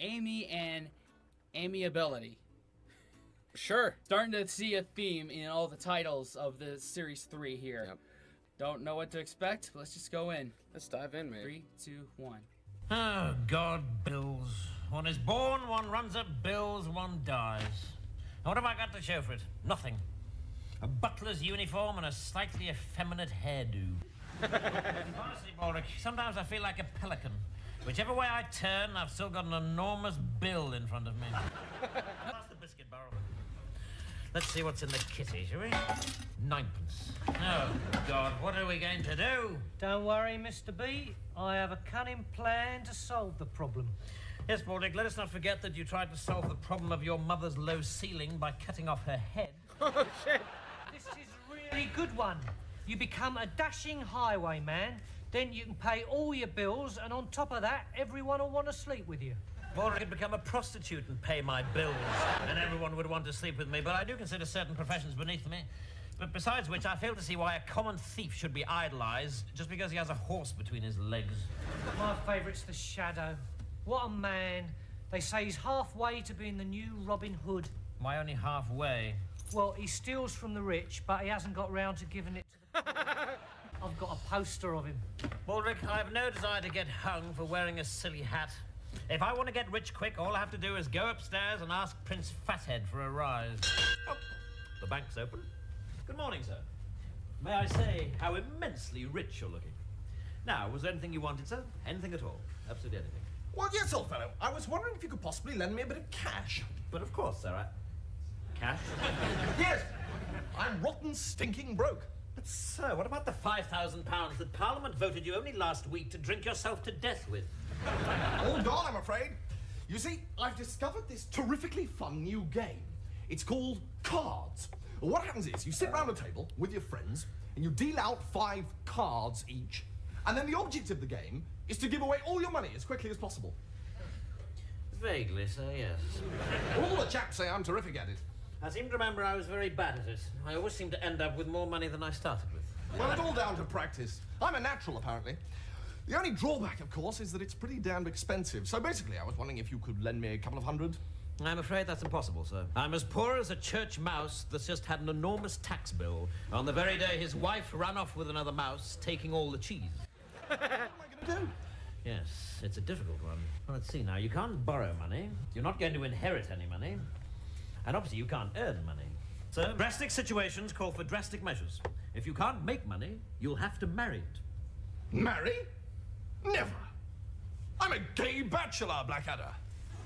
Amy and Amiability. Sure. Starting to see a theme in all the titles of the Series 3 here. Yep. Don't know what to expect. Let's just go in. Let's dive in, man. 3, 2, 1. Oh, God, bills. One is born, one runs up bills, one dies. Now, what have I got to show for it? Nothing. A butler's uniform and a slightly effeminate hairdo. Honestly, Baldrick, sometimes I feel like a pelican. Whichever way I turn, I've still got an enormous bill in front of me. Pass the biscuit barrel. Let's see what's in the kitty, shall we? 9pence. Oh, God, what are we going to do? Don't worry, Mr. B. I have a cunning plan to solve the problem. Yes, Baldrick, let us not forget that you tried to solve the problem of your mother's low ceiling by cutting off her head. Oh, shit. This is a really good one. You become a dashing highwayman, then you can pay all your bills, and on top of that, everyone will want to sleep with you. Or I could become a prostitute and pay my bills, and everyone would want to sleep with me, but I do consider certain professions beneath me. But besides which, I fail to see why a common thief should be idolized just because he has a horse between his legs. My favourite's the Shadow. What a man. They say he's halfway to being the new Robin Hood. Why only halfway? Well, he steals from the rich, but he hasn't got round to giving it to the I've got a poster of him. Baldrick, I have no desire to get hung for wearing a silly hat. If I want to get rich quick, all I have to do is go upstairs and ask Prince Fathead for a rise. Oh, the bank's open. Good morning, sir. May I say how immensely rich you're looking? Now, was there anything you wanted, sir? Anything at all? Absolutely anything. Well, yes, old fellow. I was wondering if you could possibly lend me a bit of cash. But of course, sir. Cash? Yes. I'm rotten, stinking broke. But, sir, what about the £5,000 that Parliament voted you only last week to drink yourself to death with? All gone, I'm afraid. You see, I've discovered this terrifically fun new game. It's called cards. What happens is you sit round a table with your friends and you deal out 5 cards each, and then the object of the game is to give away all your money as quickly as possible. Vaguely, sir, yes. All the chaps say I'm terrific at it. I seem to remember I was very bad at it. I always seem to end up with more money than I started with. Well, it's all down to practice. I'm a natural, apparently. The only drawback, of course, is that it's pretty damned expensive. So basically, I was wondering if you could lend me a couple of hundred. I'm afraid that's impossible, sir. I'm as poor as a church mouse that's just had an enormous tax bill on the very day his wife ran off with another mouse, taking all the cheese. What am I going to do? Yes, it's a difficult one. Well, let's see now. You can't borrow money. You're not going to inherit any money. And obviously you can't earn money. So drastic situations call for drastic measures. If you can't make money, you'll have to marry it. Marry? Never. I'm a gay bachelor, Blackadder.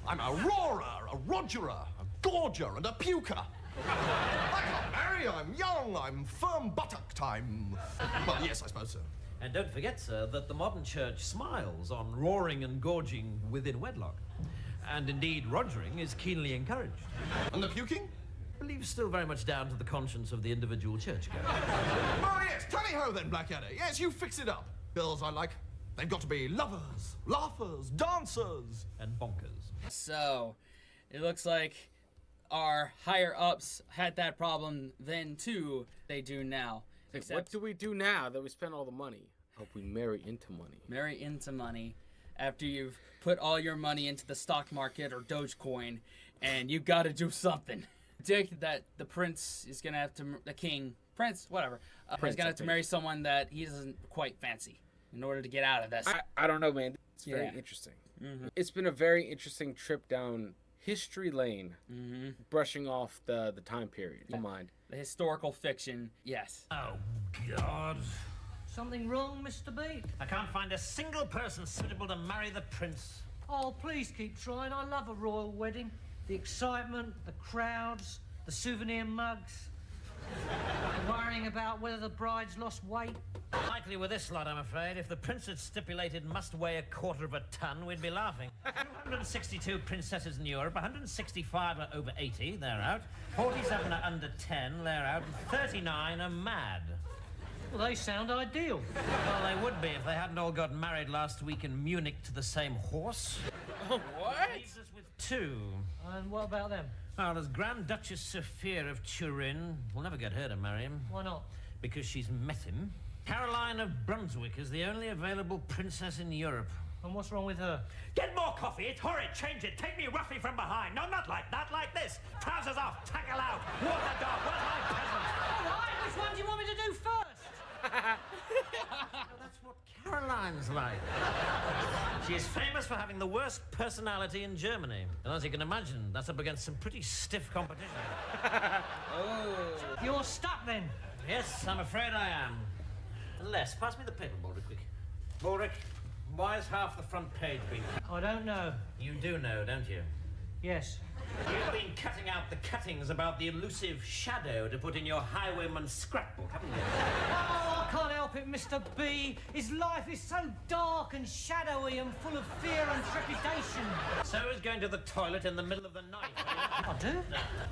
I'm a roarer, a rogerer, a gorger, and a puker. I can't marry, I'm young, I'm firm buttocked, well, yes, I suppose so. And don't forget, sir, that the modern church smiles on roaring and gorging within wedlock. And indeed, rogering is keenly encouraged. And the puking? I believe still very much down to the conscience of the individual churchgoer. Oh, yes, tally-ho then, Blackadder. Yes, you fix it up. Girls I like. They've got to be lovers, laughers, dancers. And bonkers. So, it looks like our higher-ups had that problem then, too. They do now. What do we do now that we spent all the money? Hope we marry into money. Marry into money after you've put all your money into the stock market or Dogecoin, and you got to do something. Predict that the prince is going to have to, the king, prince, whatever, is going to have to marry someone that he doesn't quite fancy in order to get out of this. I don't know, man. It's very interesting. Mm-hmm. It's been a very interesting trip down history lane, brushing off the time period. Don't mind. The historical fiction, yes. Oh, God. Something wrong, Mr. B? I can't find a single person suitable to marry the prince. Oh, please keep trying. I love a royal wedding. The excitement, the crowds, the souvenir mugs. Worrying about whether the bride's lost weight. Likely with this lot, I'm afraid. If the prince had stipulated must weigh 1/4 of a ton, we'd be laughing. 262 princesses in Europe, 165 are over 80, they're out. 47 are under 10, they're out. And 39 are mad. Well, they sound ideal. Well, they would be if they hadn't all got married last week in Munich to the same horse. What? Leaves us with 2. And what about them? Well, there's Grand Duchess Sophia of Turin. We'll never get her to marry him. Why not? Because she's met him. Caroline of Brunswick is the only available princess in Europe. And what's wrong with her? Get more coffee, it's horrid, change it, take me roughly from behind. No, not like that, like this. Trousers off, tackle out, water dog, where's my present? All right, which one do you want me to do first? That's what Caroline's like. She is famous for having the worst personality in Germany. And as you can imagine, that's up against some pretty stiff competition. You're stuck then. Yes, I'm afraid I am. Les, pass me the paper, Baldrick, quick. Baldrick, why has half the front page been... I don't know. You do know, don't you? Yes. You've been cutting out the cuttings about the elusive shadow to put in your highwayman's scrapbook, haven't you? Oh, I can't help it, Mr. B. His life is so dark and shadowy and full of fear and trepidation. So is going to the toilet in the middle of the night. I do?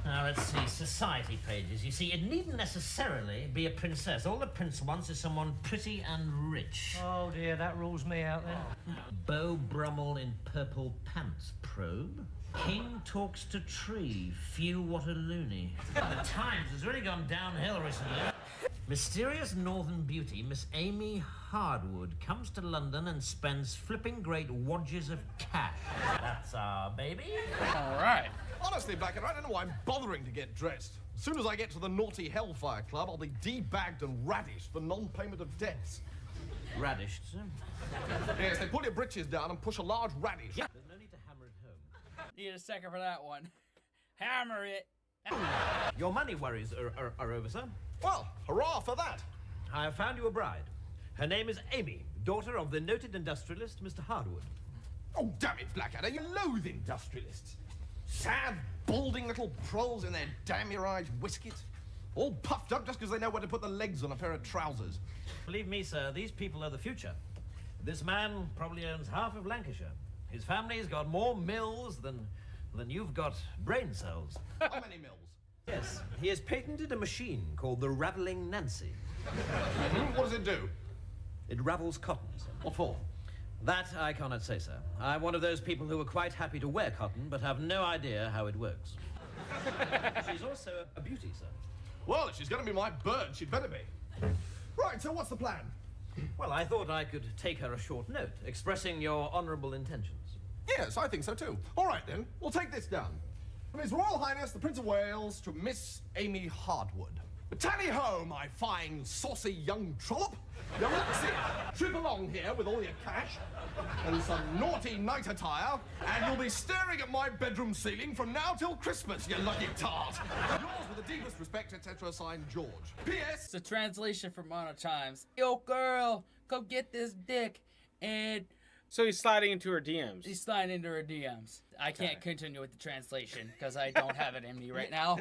Now, let's see, society pages. You see, it needn't necessarily be a princess. All the prince wants is someone pretty and rich. Oh, dear, that rules me out then. Beau Brummel in purple pants probe. King talks to tree. Phew, what a loony. The Times has really gone downhill recently. Mysterious northern beauty, Miss Amy Hardwood, comes to London and spends flipping great wadges of cash. That's our baby. All right. Honestly, Blackadder, I don't know why I'm bothering to get dressed. As soon as I get to the naughty Hellfire Club, I'll be debagged and radished for non-payment of debts. Radish, sir. Yes, they pull your britches down and push a large radish. Yeah. There's no need to hammer it home. Need a second for that one. Hammer it. Your money worries are over, sir. Well, hurrah for that. I have found you a bride. Her name is Amy, daughter of the noted industrialist, Mr. Hardwood. Oh, damn it, Blackadder, you loathe industrialists. Sad, balding little proles in their damn-your-eyes whiskets. All puffed up just because they know where to put the legs on a pair of trousers. Believe me, sir, these people are the future. This man probably owns half of Lancashire. His family's got more mills than you've got brain cells. How many mills? Yes, he has patented a machine called the Raveling Nancy. What does it do? It ravels cotton, sir. What for? That I cannot say, sir. I'm one of those people who are quite happy to wear cotton, but have no idea how it works. She's also a beauty, sir. Well, if she's going to be my bird, she'd better be. Right, so what's the plan? Well, I thought I could take her a short note, expressing your honourable intentions. Yes, I think so too. All right, then. We'll take this down. From His Royal Highness, the Prince of Wales, to Miss Amy Hardwood. Tally ho, my fine, saucy young trollop. Now, let's see. Trip along here with all your cash and some naughty night attire, and you'll be staring at my bedroom ceiling from now till Christmas, you lucky tart. Yours with the deepest respect, etc., signed George. P.S. It's a translation from Mono Chimes. Yo, girl, come get this dick. And So he's sliding into her DMs. he's sliding into her DMs. I can't continue with the translation because I don't have it in me right now.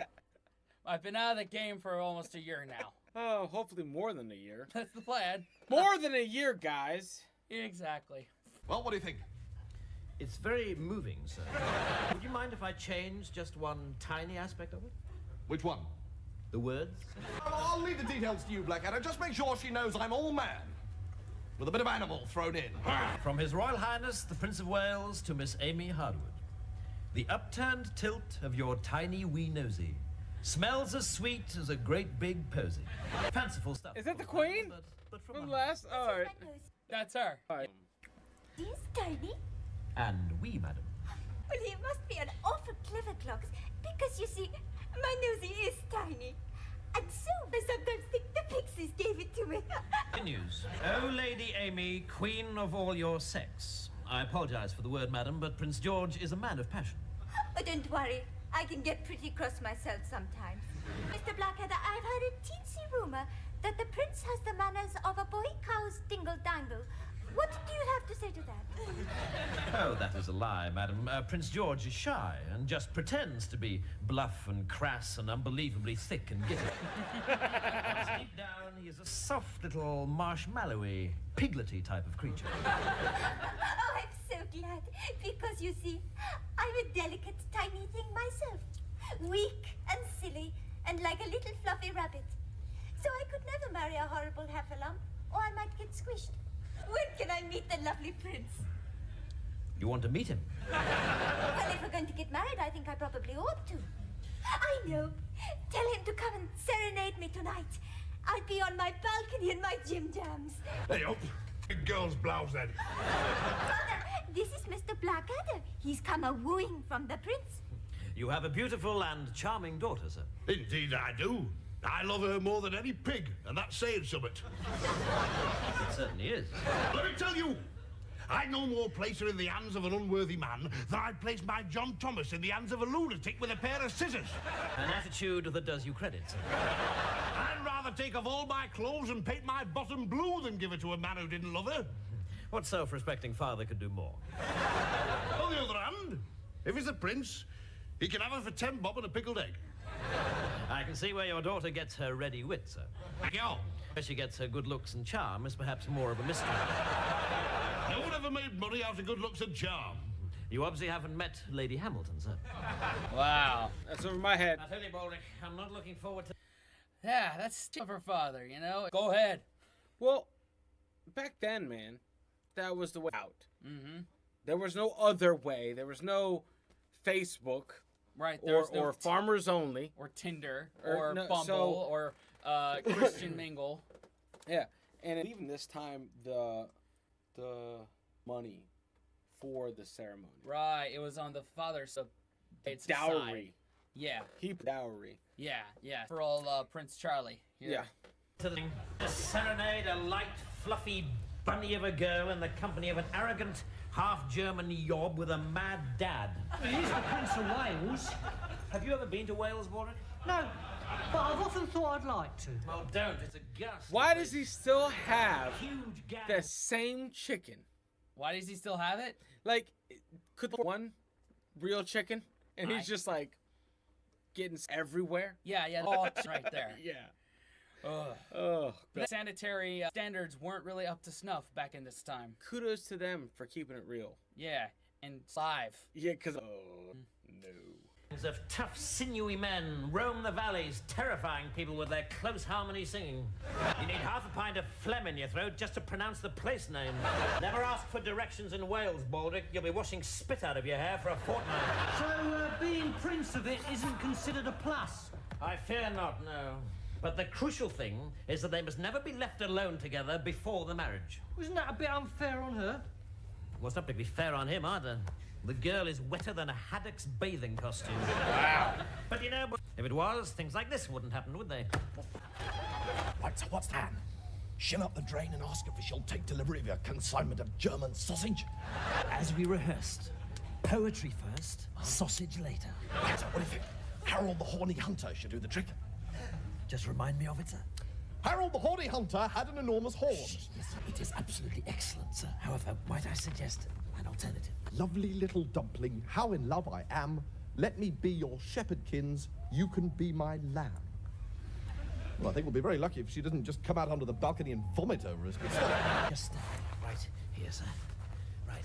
I've been out of the game for almost a year now. Oh, hopefully more than a year. That's the plan. More than a year, guys. Exactly. Well, what do you think? It's very moving, sir. Would you mind if I change just one tiny aspect of it? Which one? The words? I'll leave the details to you, Blackadder. Just make sure she knows I'm all man. With a bit of animal thrown in. From His Royal Highness, the Prince of Wales, to Miss Amy Hardwood. The upturned tilt of your tiny wee nosy smells as sweet as a great big posy. Fanciful stuff. Is that the Queen? But from From a- last? Oh, all right. That's her. All right. This tiny? And we, madam. Well, he must be an awful clever clocks, because you see, my nosy is tiny. And so I sometimes think the pixies gave it to me. Good news. Oh, Lady Amy, queen of all your sex. I apologize for the word, madam, but Prince George is a man of passion. Oh, don't worry. I can get pretty cross myself sometimes. Mr. Blackadder, I've heard a teensy rumor that the prince has the manners of a boy cow's dingle-dangle. What do you have to say to that? Oh, that is a lie, madam. Prince George is shy and just pretends to be bluff and crass and unbelievably thick and giddy. Deep down, he is a soft little marshmallowy, piglety type of creature. Oh, I'm so glad, because you see, I'm a delicate, tiny thing myself. Weak and silly, and like a little fluffy rabbit. So I could never marry a horrible heffalump, or I might get squished. When can I meet the lovely prince? You want to meet him? Well, if we're going to get married, I think I probably ought to. I know. Tell him to come and serenade me tonight. I'll be on my balcony in my gym jams. Hey, oh, Girl's blouse, then. Father, this is Mr. Blackadder. He's come a-wooing from the prince. You have a beautiful and charming daughter, sir. Indeed I do. I love her more than any pig, and that's saying something. It certainly is. Let me tell you, I'd no more place her in the hands of an unworthy man than I'd place my John Thomas in the hands of a lunatic with a pair of scissors. An attitude that does you credit, sir. I'd rather take off all my clothes and paint my bottom blue than give it to a man who didn't love her. What self-respecting father could do more? On the other hand, if he's a prince, he can have her for 10 bob and a pickled egg. I can see where your daughter gets her ready wit, sir. Thank you. Where she gets her good looks and charm is perhaps more of a mystery. No one ever made money out of good looks and charm. You obviously haven't met Lady Hamilton, sir. Wow. That's over my head. I tell you, Baldric, I'm not looking forward to... Yeah, that's tough for father, you know? Go ahead. Well, back then, man, that was the way out. Mm-hmm. There was no other way. There was no Facebook. Right, there's no or Farmers Only. or Tinder, Or or no, Bumble, so- or Christian Mingle. Yeah, and even this time, the money for the ceremony. Right, it was on the father's it's Dowry. side. Yeah, Dowry. yeah. For all Prince Charlie. Here. Yeah. To serenade a light, fluffy bunny of a girl in the company of an arrogant, half-German yob with a mad dad. He's the Prince of Wales. Have you ever been to Wales, Baldric? No, but I've often thought I'd like to. Well, don't. It's a ghastly Why place. does he still have Huge gap. the same chicken? Why does he still have it? Like, could the one real chicken, and I- he's just like getting everywhere? Yeah, oh, it's right there. Yeah. Ugh. Oh, The sanitary standards weren't really up to snuff back in this time. kudos to them for keeping it real. Yeah, and live. Yeah, because oh no. Of tough, sinewy men roam the valleys, terrifying people with their close harmony singing. You need half a pint of phlegm in your throat just to pronounce the place name. Never ask for directions in Wales, Baldric. You'll be washing spit out of your hair for a fortnight. So, being Prince of it isn't considered a plus. I fear not, no. But the crucial thing is that they must never be left alone together before the marriage. Wasn't that a bit unfair on her? Well, it's not particularly fair on him, either. The girl is wetter than a haddock's bathing costume. Wow. But you know, if it was, things like this wouldn't happen, would they? Right, so what's that? Shin up the drain and ask if she'll take delivery of your consignment of German sausage. As we rehearsed, poetry first, sausage later. Right, so what do you think? Harold the Horny Hunter should do the trick. Just remind me of it, sir. Harold the Horny Hunter had an enormous horn. Yes, it is absolutely excellent, sir. However, might I suggest an alternative? Lovely little dumpling, how in love I am. Let me be your shepherdkins, you can be my lamb. Well, I think we'll be very lucky if she doesn't just come out onto the balcony and vomit over us. Just right here, sir. Right.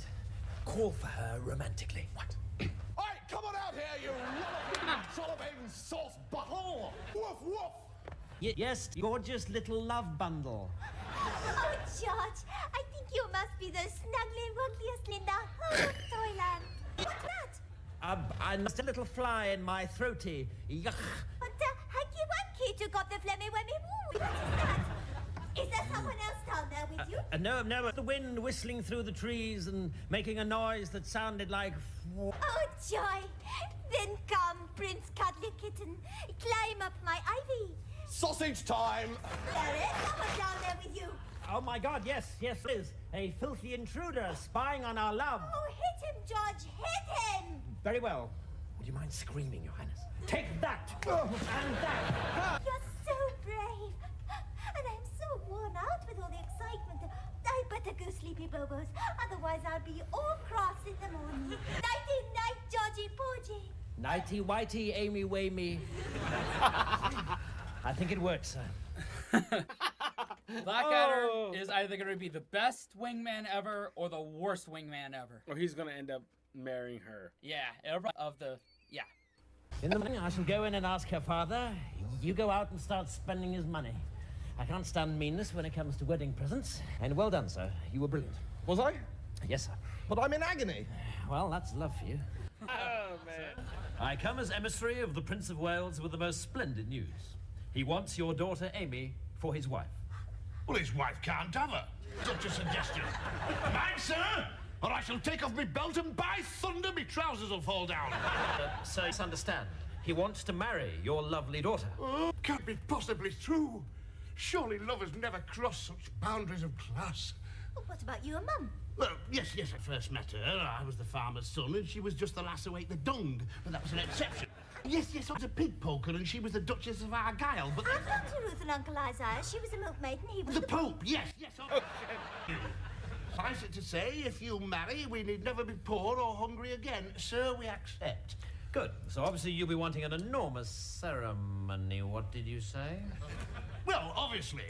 Call for her romantically. What? All right, come on out here, you rollicking sauce buttle! Woof, woof! Yes, gorgeous little love bundle. Oh, George, I think you must be the snuggly and wuggliest in the whole of Toyland. What's that? I'm just a little fly in my throaty. Yuck. But Hanky Wanky took off the flemmy wemmy woo. What is that? Is there someone else down there with you? No, the wind whistling through the trees and making a noise that sounded like... Oh, joy. Then come, Prince Cuddly Kitten. Climb up my ivy. Sausage time! There is someone down there with you. Oh my God, yes, it is. A filthy intruder spying on our love. Oh, hit him, George. Hit him. Very well. Would you mind screaming, Your Highness? Take that! And that! You're so brave. And I'm so worn out with all the excitement. I better go sleepy bobos. Otherwise, I'll be all cross in the morning. Nighty night, Georgie Porgy. Nighty whitey, Amy Wamey. I think it works, sir. Blackadder Oh. is either going to be the best wingman ever or the worst wingman ever. Or he's gonna end up marrying her. Yeah, yeah. In the morning, I shall go in and ask her father. You go out and start spending his money. I can't stand meanness when it comes to wedding presents. And well done, sir. You were brilliant. Was I? Yes, sir. But I'm in agony. Well, that's love for you. Oh man. I come as emissary of the Prince of Wales with the most splendid news. He wants your daughter Amy for his wife. Well, his wife can't have her. Such a suggestion. Mind, sir? Or I shall take off my belt and by thunder, my trousers will fall down. Sir, you understand. He wants to marry your lovely daughter. Oh, can't be possibly true. Surely lovers never cross such boundaries of class. Well, what about your mum? Well, yes, I first met her. I was the farmer's son, and she was just the lass who ate the dung. But that was an exception. Yes, I was a pig poker, and she was the Duchess of Argyle, but... I've known to Ruth and Uncle Isaiah. She was a milkmaid and he was The Pope, yes. Oh. Suffice it to say, if you marry, we need never be poor or hungry again. Sir, we accept. Good. So obviously you'll be wanting an enormous ceremony. What did you say? Well, obviously,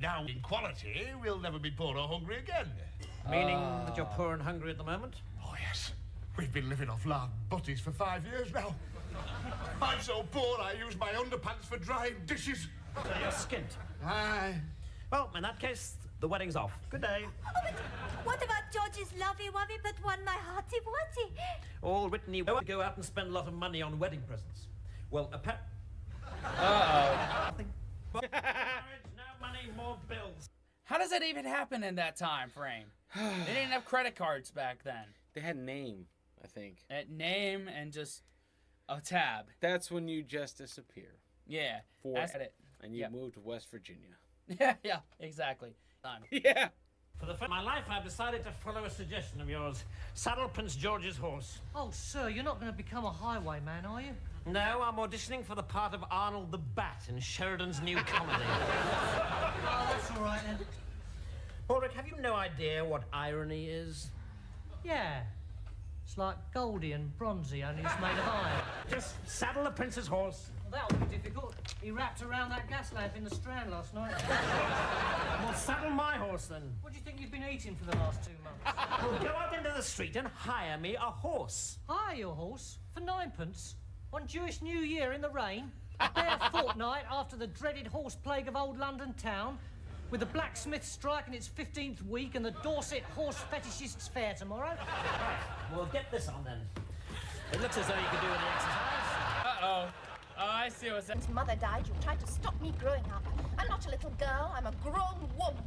now in quality, we'll never be poor or hungry again. Meaning that you're poor and hungry at the moment? Oh, yes. We've been living off lard butties for 5 years now. I'm so poor I use my underpants for drying dishes. So you're skint. Aye. Well, in that case, the wedding's off. Good day. Oh, but what about George's lovey-wovey but won my hearty-watty? All written you to go out and spend a lot of money on wedding presents. Well, Uh-oh. Marriage, no money, more bills. How does that even happen in that time frame? They didn't have credit cards back then. They had name, I think. At name and just a tab. That's when you just disappear. Yeah. For That's it. And you Yep. move to West Virginia. Yeah, exactly. Done. Yeah. For the first time in my life, I've decided to follow a suggestion of yours. Saddle Prince George's horse. Oh, sir, you're not going to become a highwayman, are you? No, I'm auditioning for the part of Arnold the Bat in Sheridan's new comedy. Oh, that's all right then. Ulrich, have you no idea what irony is? Yeah. It's like Goldie and Bronzy, only it's made of iron. Just saddle the prince's horse. Well, that'll be difficult. He wrapped around that gas lamp in the Strand last night. Well, saddle my horse then. What do you think you've been eating for the last 2 months? Well, go out into the street and hire me a horse. Hire your horse for 9pence on Jewish New Year in the rain, a bare fortnight after the dreaded horse plague of old London town, with the blacksmith strike in its 15th week and the Dorset Horse Fetishists Fair tomorrow. Right, well, get this on then. It looks as though you could do any exercise. Uh-oh. Oh, I see what's that. Since Mother died, you tried to stop me growing up. I'm not a little girl, I'm a grown woman.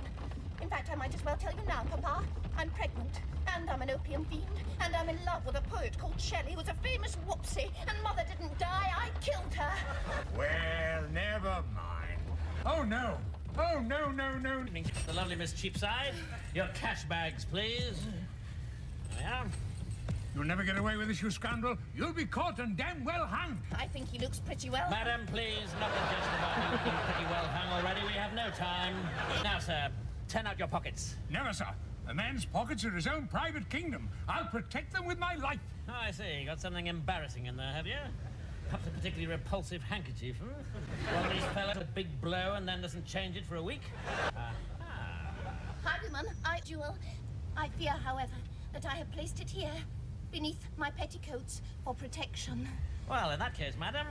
In fact, I might as well tell you now, Papa. I'm pregnant, and I'm an opium fiend, and I'm in love with a poet called Shelley, who's a famous whoopsie, and Mother didn't die, I killed her. Well, never mind. Oh, no. Oh, no. The lovely Miss Cheapside. Your cash bags, please. There we are. You'll never get away with this, you scoundrel. You'll be caught and damn well hanged. I think he looks pretty well. Madam, please, nothing just about looking pretty well hung already. We have no time. Now, sir, turn out your pockets. Never, sir. A man's pockets are his own private kingdom. I'll protect them with my life. Oh, I see. Got something embarrassing in there, have you? Perhaps a particularly repulsive handkerchief, One of these fellas a big blow and then doesn't change it for a week. Hi, woman. Jewel. I fear, however, that I have placed it here, beneath my petticoats, for protection. Well, in that case, madam,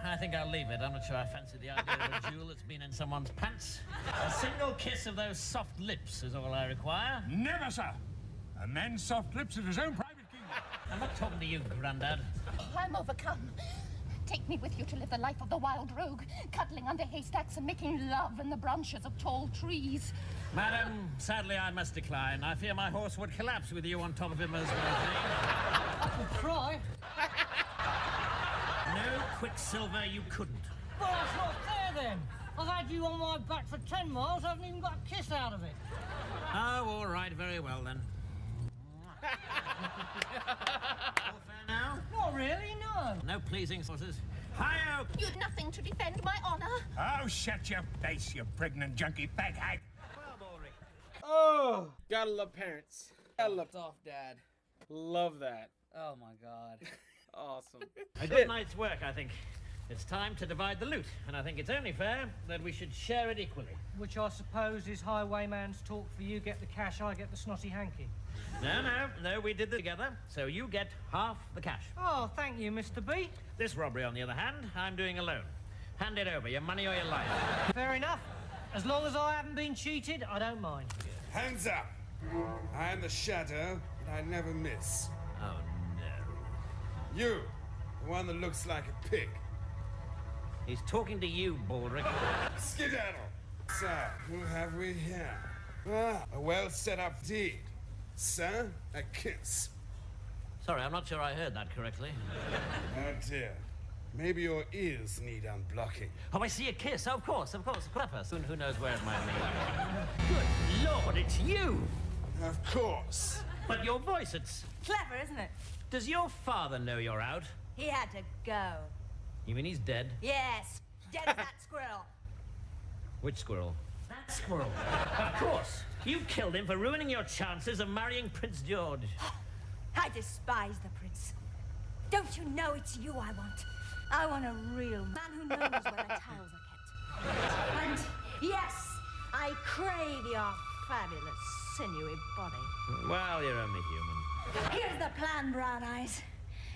I think I'll leave it. I'm not sure I fancy the idea of a jewel that's been in someone's pants. A single kiss of those soft lips is all I require. Never, sir. A man's soft lips are his own private kingdom. I'm not talking to you, Grandad. I'm overcome. Take me with you to live the life of the wild rogue, cuddling under haystacks and making love in the branches of tall trees. Madam, sadly I must decline. I fear my horse would collapse with you on top of him as well. I could try. No Quicksilver, you couldn't. Well, that's not fair then. I've had you on my back for 10 miles, I haven't even got a kiss out of it. Oh, all right, very well then. All fair now? Not really, no. No pleasing horses. Hi-yo! You'd nothing to defend my honor. Oh, shut your face, you pregnant junkie fag hag. Oh, gotta love parents. Gotta love. Off, Dad. Love that. Oh my God. Awesome. A good night's work, I think. It's time to divide the loot, and I think it's only fair that we should share it equally. Which I suppose is highwayman's talk for you get the cash, I get the snotty hanky. No, we did this together, so you get half the cash. Oh, thank you, Mr. B. This robbery, on the other hand, I'm doing alone. Hand it over, your money or your life. Fair enough. As long as I haven't been cheated, I don't mind. Hands up! I am the shadow, and I never miss. Oh, no. You, the one that looks like a pig. He's talking to you, Baldric. Skedaddle! So, who have we here? Ah, a well set up deed. Sir, a kiss. Sorry, I'm not sure I heard that correctly. Oh dear. Maybe your ears need unblocking. Oh, I see a kiss. Of course. Clever. Soon, who knows where it might lead. Good Lord, it's you! Of course. But your voice, it's... Clever, isn't it? Does your father know you're out? He had to go. You mean he's dead? Yes, dead as that squirrel. Which squirrel? That squirrel. Of course. You killed him for ruining your chances of marrying Prince George. I despise the prince. Don't you know it's you I want? I want a real man who knows where the towels are kept. And yes, I crave your fabulous, sinewy body. Well, you're only human. Here's the plan, Brown Eyes.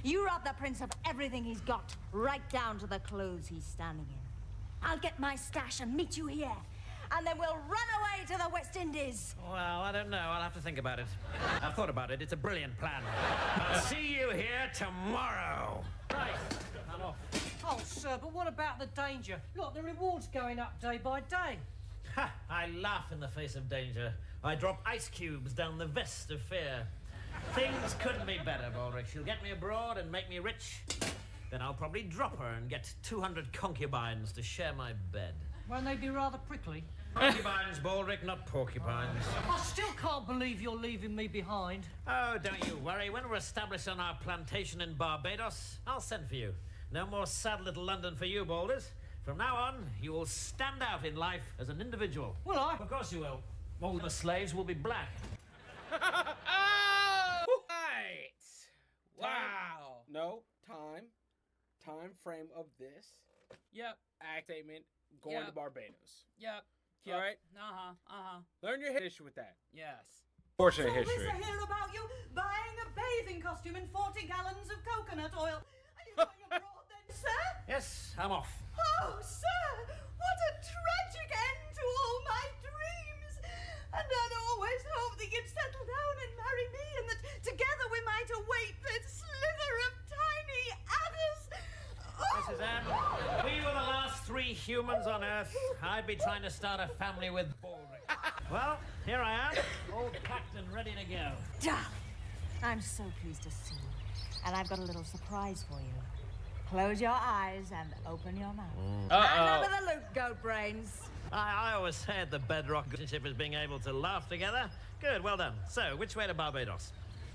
You rob the prince of everything he's got, right down to the clothes he's standing in. I'll get my stash and meet you here. And then we'll run away to the West Indies. Well, I don't know. I'll have to think about it. I've thought about it. It's a brilliant plan. I'll see you here tomorrow. Right. I'm off. Oh, sir, but what about the danger? Look, the reward's going up day by day. Ha! I laugh in the face of danger. I drop ice cubes down the vest of fear. Things couldn't be better, Baldric. She'll get me abroad and make me rich. Then I'll probably drop her and get 200 concubines to share my bed. Won't they be rather prickly? Concubines, Baldric, not porcupines. I still can't believe you're leaving me behind. Oh, don't you worry. When we're established on our plantation in Barbados, I'll send for you. No more sad little London for you, Balders. From now on, you will stand out in life as an individual. Will I? Of course you will. All the slaves will be black. Oh! Right. Wow. No, time frame of this Yep. act statement going to Barbados. Yep. All right? Learn your history with that. Yes. Fortunate history. I hear about you buying a bathing costume and 40 gallons of coconut oil. Are you going abroad then, sir? Yes, I'm off. Oh, sir, what a tragic end to all my dreams. And I'd always hoped that you'd settle down and marry me and that together we might await that slither of tiny adders. Mrs. M, we were the last 3 humans on Earth. I'd be trying to start a family with Baldric. Well, here I am, all packed and ready to go. Darling, I'm so pleased to see you. And I've got a little surprise for you. Close your eyes and open your mouth. Hand over the loot, goat brains. I always said the bedrock relationship is being able to laugh together. Good, well done. So, which way to Barbados?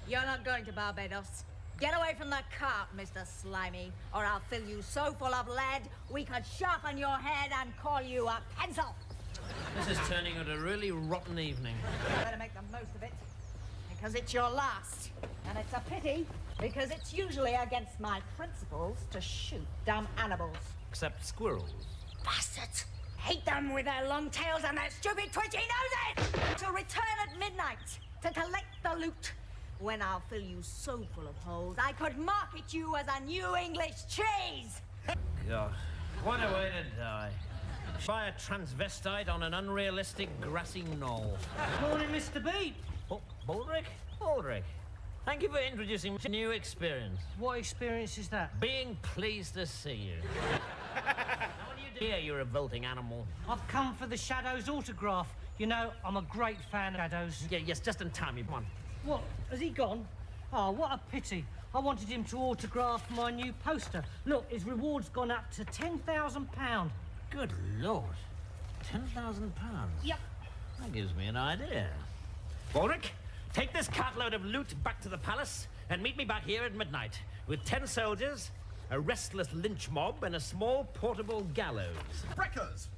You're not going to Barbados. Get away from the cart, Mr. Slimy, or I'll fill you so full of lead we could sharpen your head and call you a pencil. This is turning out a really rotten evening. You better make the most of it, because it's your last. And it's a pity, because it's usually against my principles to shoot dumb animals. Except squirrels. Bastards! Hate them with their long tails and their stupid twitchy noses! To return at midnight to collect the loot. When I'll fill you so full of holes, I could market you as a New English cheese! God, what a way to die. By a transvestite on an unrealistic grassy knoll. Morning, Mr. B. Oh, Baldric? Baldric. Thank you for introducing me to a new experience. What experience is that? Being pleased to see you. What do you do here, you revolting animal? I've come for the Shadow's autograph. You know, I'm a great fan of Shadows. Yeah, yes, just in time, you come on. What? Has he gone? Oh, what a pity. I wanted him to autograph my new poster. Look, his reward's gone up to £10,000. Good Lord. £10,000? Yep. That gives me an idea. Baldric, take this cartload of loot back to the palace and meet me back here at midnight with 10 soldiers, a restless lynch mob, and a small portable gallows. Breakfast!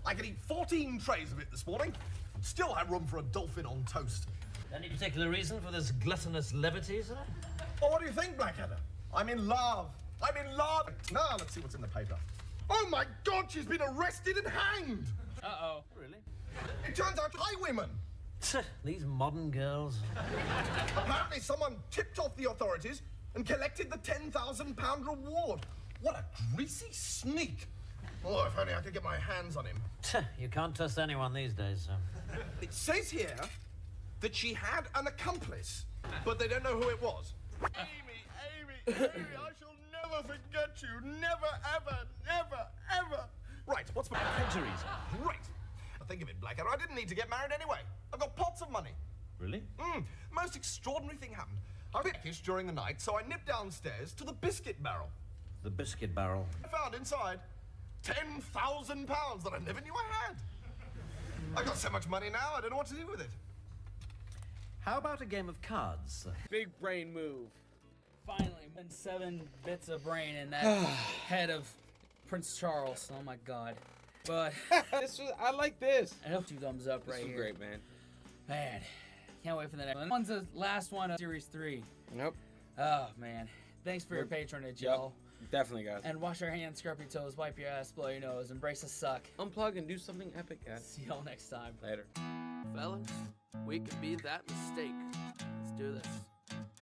I could eat 14 trays of it this morning. Still have room for a dolphin on toast. Any particular reason for this gluttonous levity, sir? Well, what do you think, Blackadder? I'm in love. I'm in love. Now, let's see what's in the paper. Oh my God, she's been arrested and hanged. Uh-oh. Really? It turns out highwaymen. These modern girls. Apparently someone tipped off the authorities and collected the £10,000 reward. What a greasy sneak. Oh, if only I could get my hands on him. You can't trust anyone these days, sir. It says here that she had an accomplice, but they don't know who it was. Amy, I shall never forget you. Never, ever, never, ever. Right, what's my... Perjuries. Right. to think of it, Blackadder, I didn't need to get married anyway. I've got pots of money. Really? Most extraordinary thing happened. I was peckish during the night, so I nipped downstairs to the biscuit barrel. The biscuit barrel. I found inside £10,000 that I never knew I had. I've got so much money now, I don't know what to do with it. How about a game of cards? Big brain move. Finally, been 7 bits of brain in that head of Prince Charles. Oh my God. But I like this. I hope 2 thumbs up This right was here. great, man. Man, can't wait for the next one. One's the last one of Series 3. Yep. Oh man, thanks for your patronage, y'all. Definitely, guys. And wash your hands, scrub your toes, wipe your ass, blow your nose, embrace the suck. Unplug and do something epic, guys. See y'all next time. Later. Fellas, we can be that mistake. Let's do this.